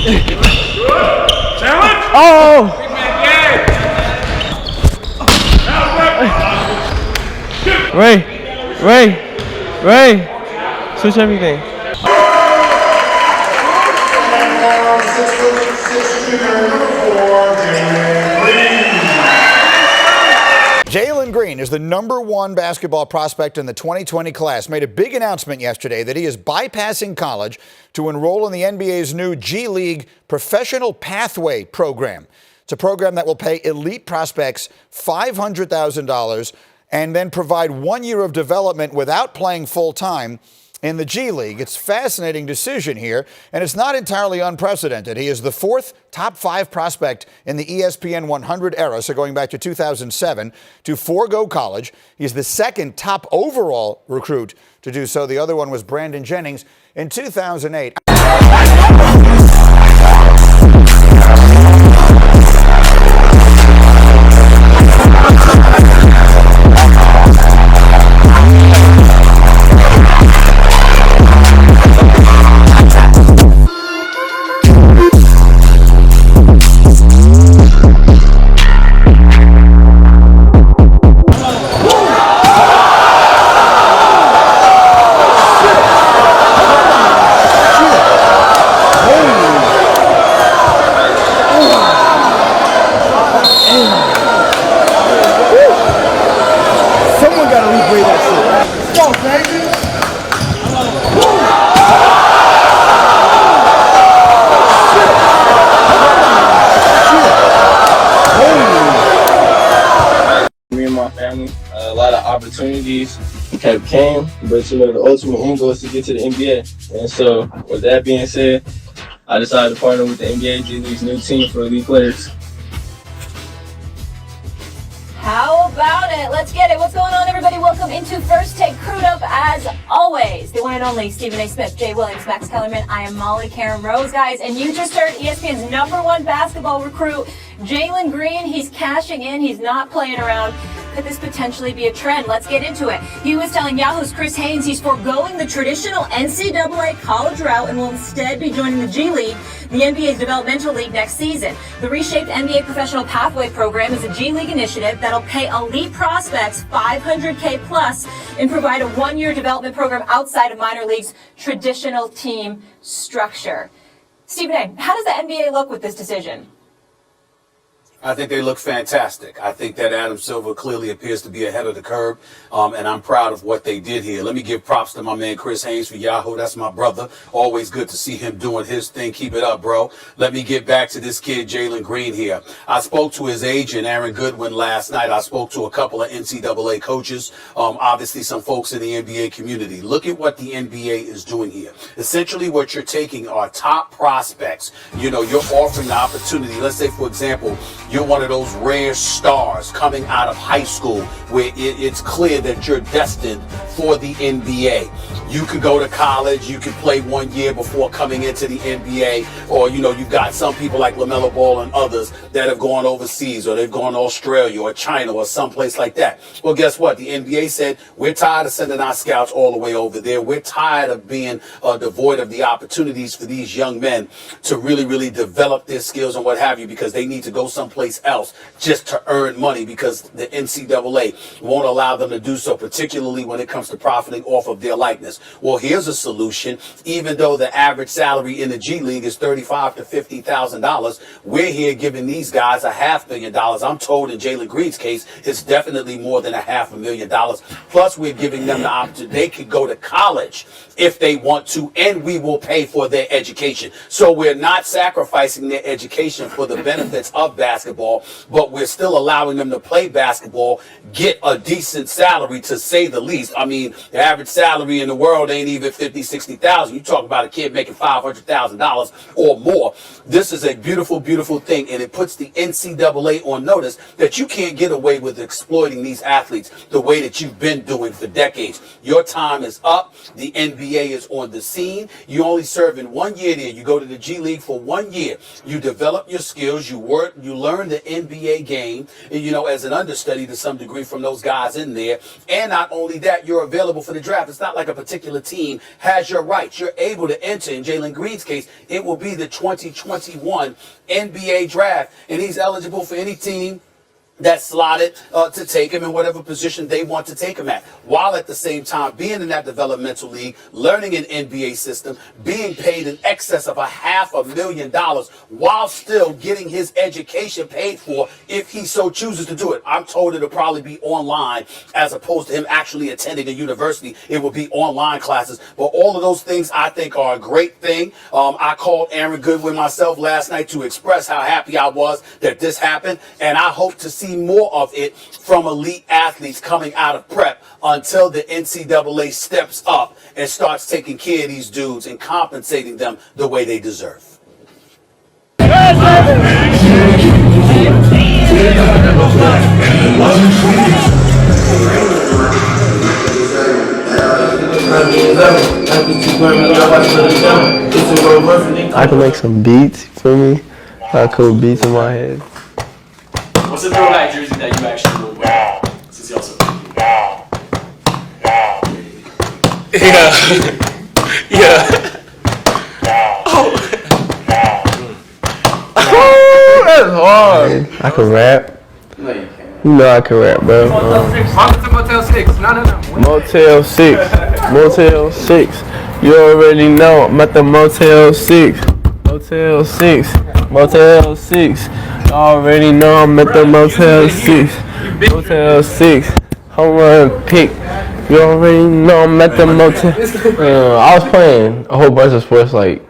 Challenge! Oh! Ray! Switch everything. Jalen Green is the #1 basketball prospect in the 2020 class. Made a big announcement yesterday that he is bypassing college to enroll in the NBA's new G League Professional Pathway program. It's a program that will pay elite prospects $500,000 and then provide 1 year of development without playing full-time in the G League. It's a fascinating decision here, and it's not entirely unprecedented. He is the 4th top 5 prospect in the ESPN 100 era, so going back to 2007, to forgo college. He's the 2nd top overall recruit to do so. The other one was Brandon Jennings in 2008. A lot of opportunities came, but the ultimate end goal is to get to the NBA. And so, with that being said, I decided to partner with the NBA G League's new team for elite players. How about it? Let's get it. What's going on, everybody? Welcome into First Take, crewed up as always. The one and only Stephen A. Smith, Jay Williams, Max Kellerman. I am Molly Karen Rose, guys. And you just heard ESPN's #1 basketball recruit, Jalen Green. He's cashing in. He's not playing around. Could this potentially be a trend? Let's get into it. He was telling Yahoo's Chris Haynes he's foregoing the traditional NCAA college route and will instead be joining the G League, the NBA's developmental league, next season. The reshaped NBA Professional Pathway program is a G League initiative that'll pay elite prospects $500K plus and provide a 1-year development program outside of minor league's traditional team structure. Stephen A., how does the NBA look with this decision? I think they look fantastic. I think that Adam Silver clearly appears to be ahead of the curve, and I'm proud of what they did here. Let me give props to my man Chris Haynes for Yahoo. That's my brother. Always good to see him doing his thing. Keep it up, bro. Let me get back to this kid, Jalen Green here. I spoke to his agent, Aaron Goodwin, last night. I spoke to a couple of NCAA coaches, obviously some folks in the NBA community. Look at what the NBA is doing here. Essentially, what you're taking are top prospects. You know, you're offering the opportunity. Let's say, for example, you're one of those rare stars coming out of high school where it's clear that you're destined for the NBA. You could go to college, you could play 1 year before coming into the NBA, or, you know, you've got some people like LaMelo Ball and others that have gone overseas, or they've gone to Australia or China or someplace like that. Well, guess what? The NBA said, we're tired of sending our scouts all the way over there. We're tired of being devoid of the opportunities for these young men to really develop their skills and what have you, because they need to go someplace else just to earn money, because the NCAA won't allow them to do so, particularly when it comes to profiting off of their likeness. Well, here's a solution. Even though the average salary in the G League is $35,000 to $50,000, we're here giving these guys $500,000. I'm told in Jalen Green's case, it's definitely more than $500,000. Plus, we're giving them the opportunity. They could go to college if they want to, and we will pay for their education. So we're not sacrificing their education for the benefits of basketball, but we're still allowing them to play basketball, get a decent salary, to say the least. I mean, the average salary in the world ain't even $50,000, $60,000. You talk about a kid making $500,000 or more. This is a beautiful, beautiful thing, and it puts the NCAA on notice that you can't get away with exploiting these athletes the way that you've been doing for decades. Your time is up. The NBA is on the scene. You only serve in 1 year there. You go to the G League for 1 year. You develop your skills. You work. You learn learn the NBA game, you know, as an understudy to some degree from those guys in there. And not only that, you're available for the draft. It's not like a particular team has your rights. You're able to enter. In Jalen Green's case, it will be the 2021 NBA draft, and he's eligible for any team that's slotted to take him in whatever position they want to take him at, while at the same time being in that developmental league, learning an NBA system, being paid in excess of $500,000 while still getting his education paid for if he so chooses to do it. I'm told it'll probably be online as opposed to him actually attending a university. It will be online classes. But all of those things I think are a great thing. I called Aaron Goodwin myself last night to express how happy I was that this happened, and I hope to see more of it from elite athletes coming out of prep until the NCAA steps up and starts taking care of these dudes and compensating them the way they deserve. I can make some beats, you feel me? I cool beats in my head. What's the throwback jersey that you actually would wear? Since you also That's hard. I can rap. No, you can't. You know I can rap, bro. Motel 6. No. Motel 6. Motel 6. You already know I'm at the Motel 6. Motel 6. Motel 6. You already know I'm at the Motel 6. Motel 6. Home run pick. You already know I'm at the Motel. I was playing a whole bunch of sports like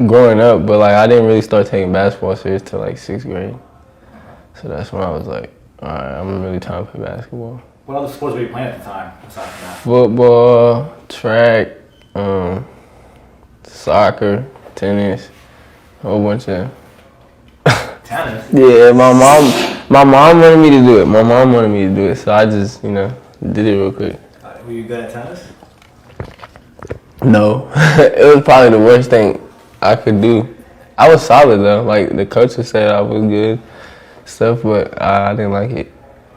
growing up, but like I didn't really start taking basketball serious till like 6th grade. So that's when I was like, alright, I'm really trying to play basketball. What other sports were you playing at the time aside from that? Football, track, soccer, tennis, a whole bunch of. Tennis? Yeah, my mom wanted me to do it. So I just, did it real quick. Were you good at tennis? No, it was probably the worst thing I could do. I was solid though. Like the coaches said I was good, stuff, but I didn't like it.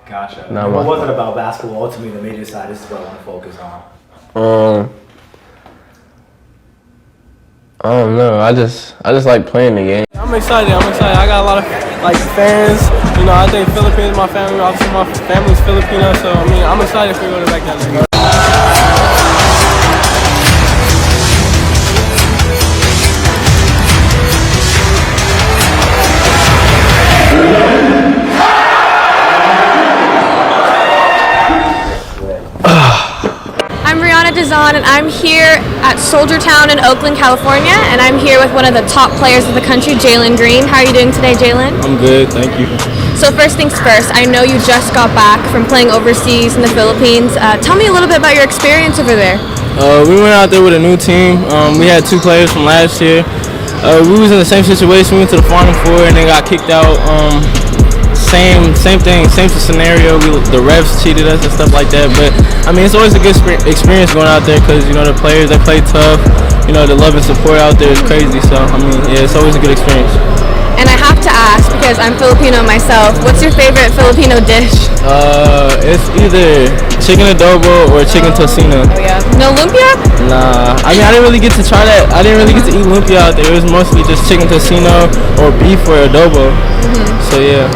Gotcha. Not What my was it fault. about basketball ultimately that made you decide this is what I want to focus on? I don't know. I just like playing the game. I'm excited. I got a lot of fans. I think Philippines, my family, obviously my family's Filipino, so I'm excited for you to go to back there. And I'm here at Soldier Town in Oakland, California, and I'm here with one of the top players of the country, Jalen Green. How are you doing today, Jalen? I'm good, thank you. So first things first, I know you just got back from playing overseas in the Philippines. Tell me a little bit about your experience over there. We went out there with a new team. We had 2 players from last year. We was in the same situation. We went to the Final Four and then got kicked out. Same thing, same scenario. The refs cheated us and stuff like that. But it's always a good experience going out there because the players, they play tough. The love and support out there is crazy. So it's always a good experience. And I have to ask, because I'm Filipino myself, what's your favorite Filipino dish? It's either chicken adobo or chicken tocino. Oh yeah. No lumpia? Nah, I didn't really get to try that. I didn't really get to eat lumpia out there. It was mostly just chicken tocino or beef or adobo. So yeah.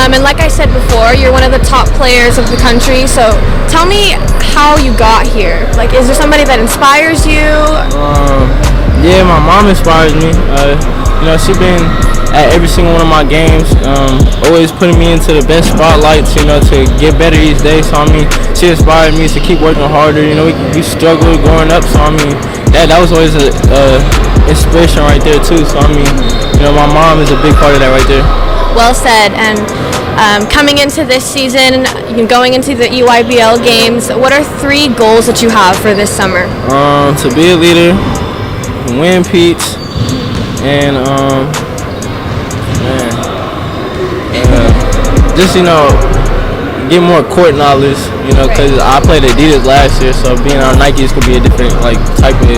And like I said before, you're one of the top players of the country, so tell me how you got here. Like, is there somebody that inspires you? Yeah, my mom inspires me. She's been at every single one of my games, always putting me into the best spotlights, to get better each day. So, she inspired me to keep working harder. We struggled growing up, so, that was always a inspiration right there, too. So, my mom is a big part of that right there. Well said. And coming into this season, going into the EYBL games, what are 3 goals that you have for this summer? To be a leader, win Pete's, and just get more court knowledge. Because I played Adidas last year, so being on Nikes could be a different type of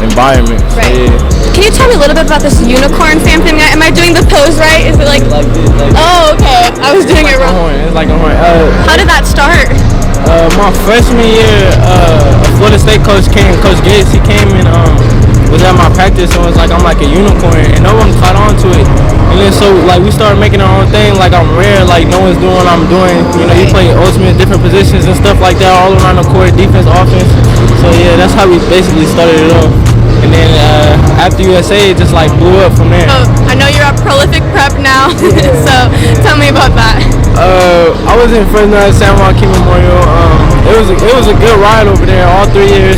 environment. Right. So, yeah. Can you tell me a little bit about this unicorn fan thing. Am I doing the pose right? Is it like oh, okay. I was doing it wrong. It's like a horn. How did that start? My freshman year, Florida State Coach Gates, he came and was at my practice and was like, I'm like a unicorn, and no one caught on to it. And then so like we started making our own thing, like I'm rare, like no one's doing what I'm doing. You know, you play ultimate different positions and stuff like that all around the court, defense, offense. So yeah, that's how we basically started it off. And then after USA, it just like blew up from there. Oh, I know you're a prolific prep now, so tell me about that. I was in Fresno at San Joaquin Memorial. It was a good ride over there all 3 years.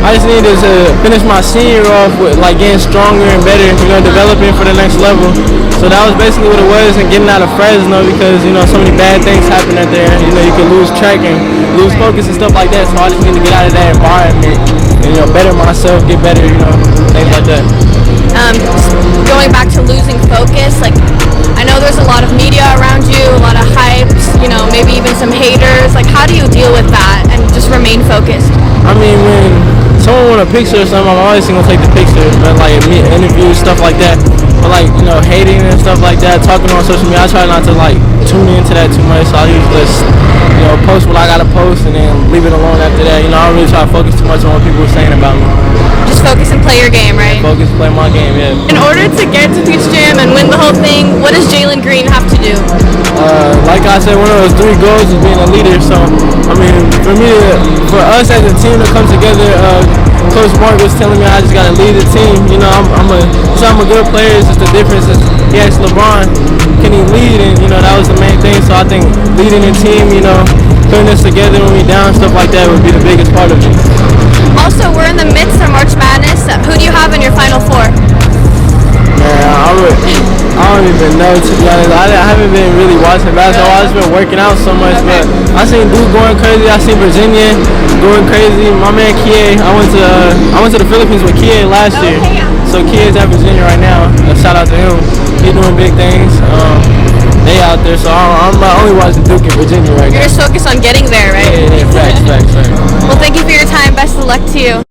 I just needed to finish my senior off with like getting stronger and better, you know, developing for the next level. So that was basically what it was, and getting out of Fresno because, you know, so many bad things happen out there. You know, you can lose track and lose focus and stuff like that. So I just need to get out of that environment and, you know, better myself, get better, you know, things like that. Going back to losing focus, like I know there's a lot of media around you, a lot of hypes, you know, maybe even some haters. Like, how do you deal with that and just remain focused? I mean, when someone want a picture or something, I'm always gonna take the picture, but like interviews, stuff like that. But like, you know, hating and stuff like that, talking on social media, I try not to like tune into that too much. So I usually just, you know, post what I gotta post and then leave it alone after that. You know, I don't really try to focus too much on what people are saying about me. Just focus and play your game, right? Focus, play my game, yeah. In order to get to Peach Jam and win the whole thing, what does Jalen Green have to do? Like I said, one of those 3 goals is being a leader. So, I mean, for us as a team to come together, Coach Mark was telling me I just gotta lead the team. You know, I'm a good player. It's just the difference is he asked LeBron, can he lead? And you know, that was the main thing. So I think leading the team, you know, putting us together when we down, stuff like that would be the biggest part of it. Also, we're in the midst of March Madness. Who do you have in your Final Four? I don't even know, to be honest. I haven't been really watching basketball. I've just been working out so much, but I seen Duke going crazy. I seen Virginia going crazy. My man Kie, I went to the Philippines with Kie last year. So Kie's at Virginia right now. Shout out to him. He's doing big things. They out there, so I'm only watching Duke in Virginia right now. You're just focused on getting there, right? Yeah, facts. Well, thank you for your time. Best of luck to you.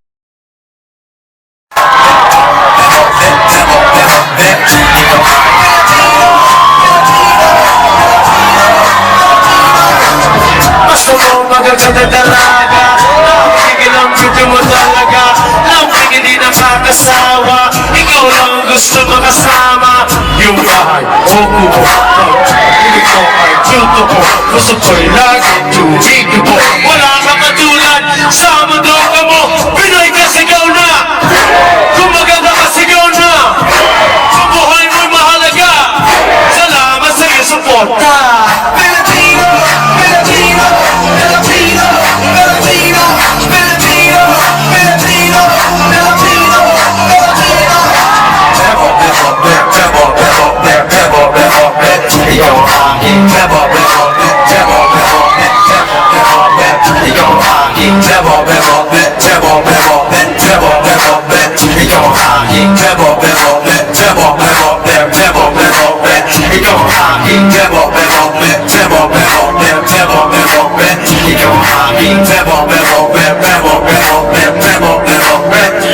Magaganda talaga, nakakigil ang video mo talaga. Lambing hindi nakakasawa, ikaw lang gusto makasama. You are Oku, ikaw ay tuto ko. Gusto ko'y lagi tuwig mo. Wala kang katulad sa mundo ka mo. Pinoy ka, sigaw na. Kung maganda ka, sigaw na. Kung buhay mo'y mahalaga. Salamat sa iyong suporta. Filipino, Filipino, Filipino, Filipino, Filipino, Filipino, Filipino, Filipino.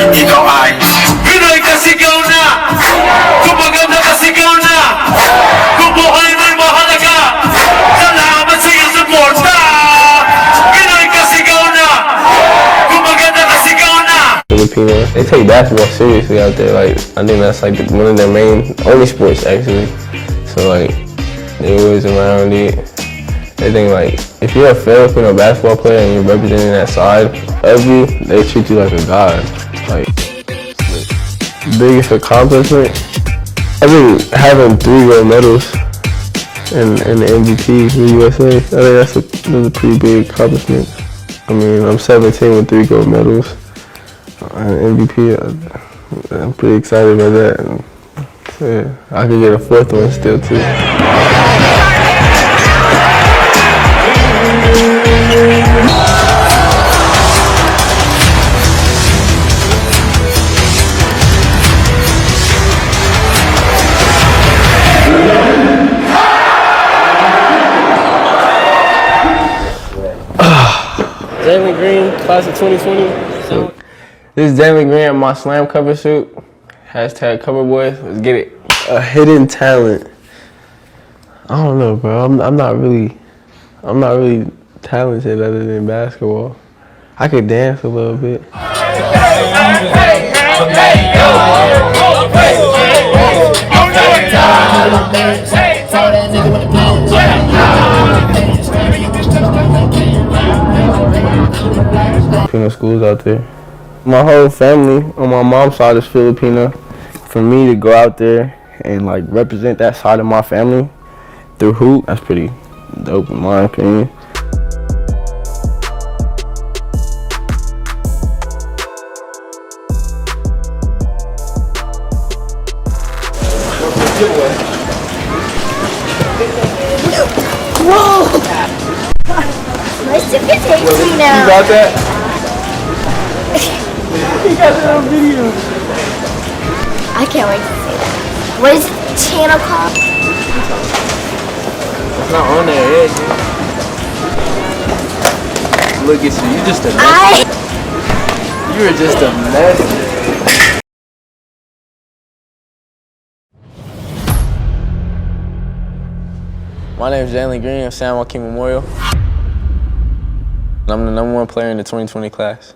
Ikaw aking Pinoy ka, sigaw na. Kung maganda ka, sigaw na. Kung buhay mo'y mahalaga. Salamat sa iyong suporta. Pinoy ka, sigaw na. Kung maganda ka, sigaw na. Filipino, they take basketball seriously out there. Like, I think that's like one of their only sports actually. So like, they always around it. They think like, if you're a Filipino basketball player and you're representing that side of you, they treat you like a god. Like, the biggest accomplishment, I think having 3 gold medals and the MVP for USA, I think that's a pretty big accomplishment. I mean, I'm 17 with 3 gold medals and MVP. I'm pretty excited about that. And, so, yeah, I could get a 4th one still too. Jalen Green, class of 2020. This is Jalen Green at my slam cover shoot. Hashtag cover boys. Let's get it. A hidden talent. I don't know, bro. I'm not really talented other than basketball. I could dance a little bit. Filipino schools out there. My whole family on my mom's side is Filipino. For me to go out there and like represent that side of my family through hoop, that's pretty dope in my opinion. Whoa! My sip is tasty now. You got that? You got that on video. I can't wait to see that. What is the channel called? It's not on there yet, dude. Look at you. You just a mess. You're just a mess. My name is Jalen Green of San Joaquin Memorial. I'm the #1 player in the 2020 class.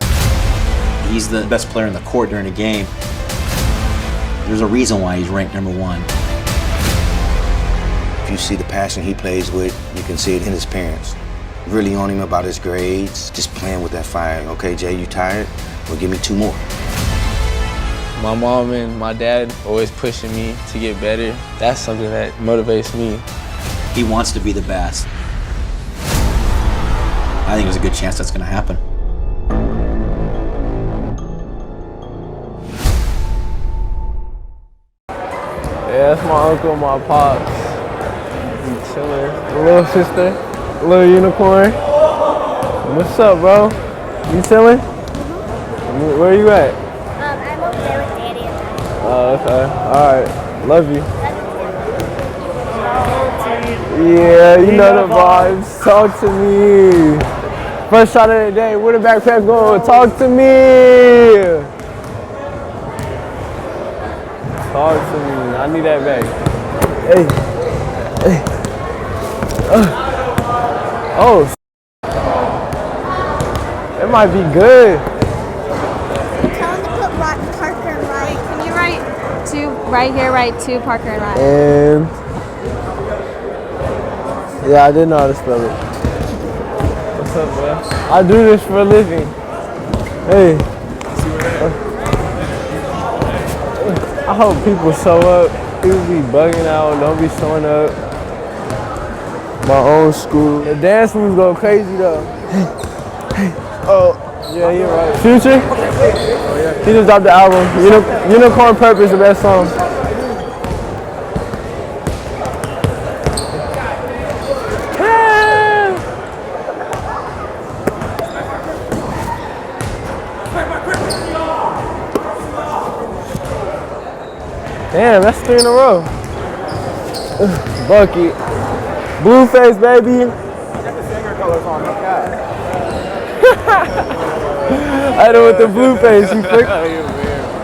He's the best player in the court during a game. There's a reason why he's ranked #1. If you see the passion he plays with, you can see it in his parents. Really on him about his grades, just playing with that fire. Okay, Jay, you tired? Well, give me 2 more. My mom and my dad always pushing me to get better. That's something that motivates me. He wants to be the best. I think there's a good chance that's going to happen. Yeah, that's my uncle, my pops. He chilling. Little sister, little unicorn. What's up, bro? You chilling? Where you at? I'm over there with Daddy and Daddy. Oh, okay. All right. Love you. Yeah, you know the vibes. Talk to me. First shot of the day. Where the backpack going? Talk to me. Talk to me. I need that back. Hey. Hey. Oh. It might be good. Tell him to put Parker and Ryan. Can you write 2 right here, write 2 Parker and Ryan? And yeah, I didn't know how to spell it. What's up, bro? I do this for a living. Hey. I hope people show up. People be bugging out, don't be showing up. My own school. The dance moves go crazy though. Oh, yeah, you're right. Future? Oh, yeah. He just dropped the album. Unicorn Purpose, the best song. Damn, that's 3 in a row. Bucket. Blueface, baby. Got the finger colors on, no cap. I know with the Blueface.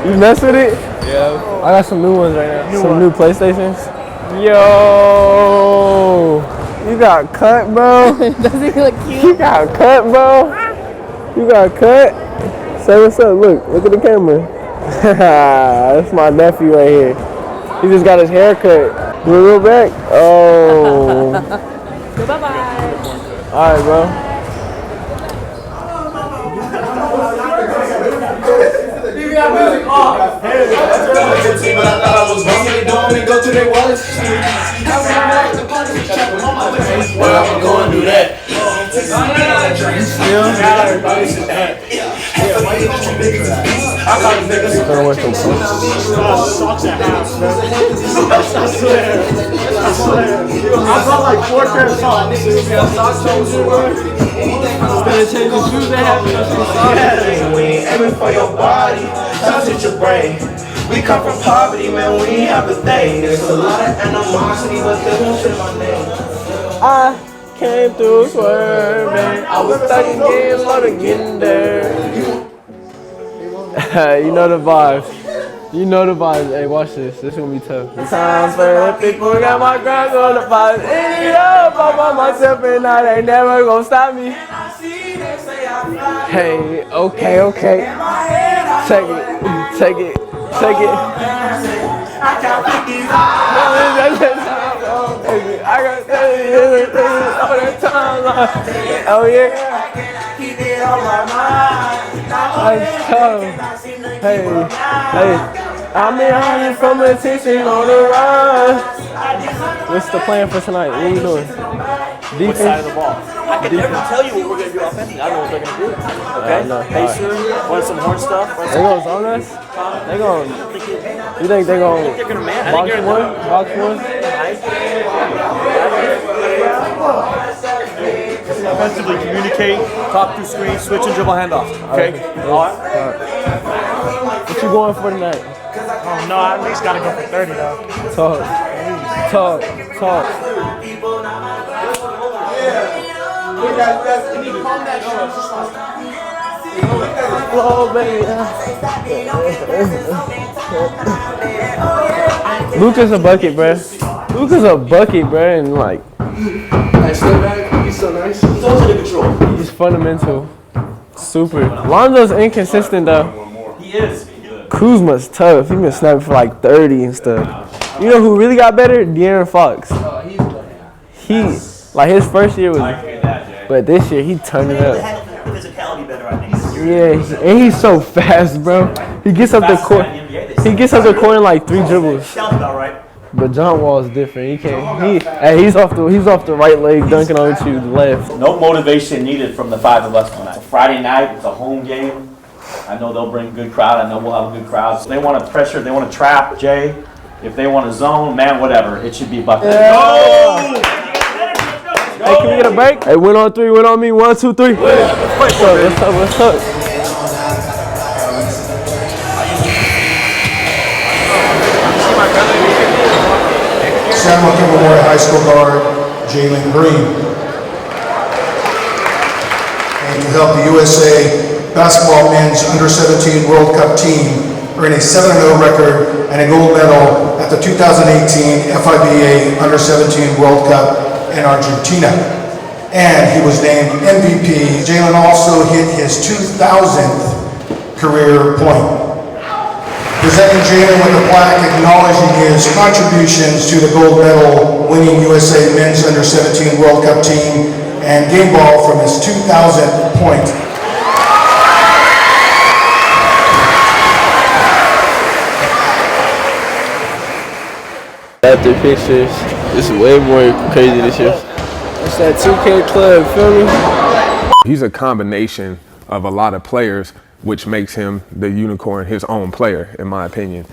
You mess with it? Yeah. I got some new ones right now. New PlayStations. Yo. You got cut, bro. Does he look cute? You got cut, bro. You got cut. Say what's up. Look at the camera. That's my nephew right here. He just got his hair cut. You wanna go back? Oh. Bye-bye. All right, bro. I'm going to do that. Socks and halves, man. I swear. I brought like 4 pairs of socks. Instead of changing shoes, they have We ain't aiming for your body, touch at your brain. We come from poverty, man, we ain't have a thing. There's a lot of animosity, but they won't say my name. I came through swerving. I was stuck in game, but getting there. You know the vibes. You know the vibes. Hey, watch this. This is gonna be tough. The times where the people got my grind on the vibes. Eat it up, I'm by myself and now they never gonna stop me. Hey, okay. Take it. I can't pick these I got all the time. Oh yeah. keep it on my mind. Hey, I'm in hiding from attention on the run. What's the plan for tonight? What are we doing? Defense? What side of the ball? I can never tell you what we're going to do offensively. I don't know what they're going to do. Okay? Pacer, want some horn stuff. They going to zone us? They going to... You think they're going to box one? Offensively communicate, talk through screens, switch and dribble handoff. Okay? All right. What you going for tonight? Oh no, I at least gotta go for 30 though. Talk. Oh, baby. Luka's a bucket, bruh. And like... Nice step back. He's so nice. He's always under control. He's fundamental. Super. Lonzo's inconsistent though. He is. Kuzma's tough. He been snapping for like 30 and stuff. You know who really got better? De'Aaron Fox. He, like his first year was, but this year he turned it up. Yeah, and he's so fast, bro. He gets up the court. In like 3 dribbles. But John Wall's different. He can't. He's off the right leg, dunking on you left. No motivation needed from the 5 of us tonight. It's a Friday night. It's a home game. I know they'll bring a good crowd. I know we'll have a good crowd. So they want to pressure. They want to trap Jay. If they want to zone, man, whatever. It should be bucket. Yeah. Go! Hey, can we get a break? Hey, win on 3. Win on me. 1, 2, 3. What's up? San Joaquin Memorial High School guard Jalen Green. And to help the USA basketball men's Under-17 World Cup team earn a 7-0 record and a gold medal at the 2018 FIBA Under-17 World Cup in Argentina. And he was named MVP. Jalen also hit his 2,000th career point. Presenting Jalen with a plaque acknowledging his contributions to the gold medal winning USA men's Under-17 World Cup team and game ball from his 2,000th point. After pictures, it's way more crazy this year. It's that 2K club, feel me? He's a combination of a lot of players, which makes him the unicorn, his own player, in my opinion.